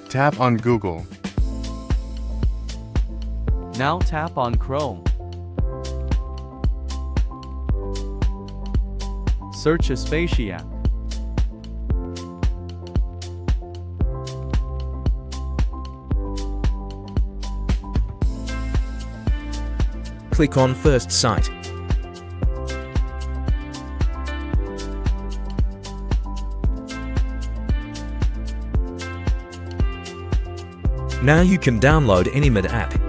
Tap on Google. Now tap on Chrome. Search Aspasiac. Click on First Site. Now you can download AnyMed app.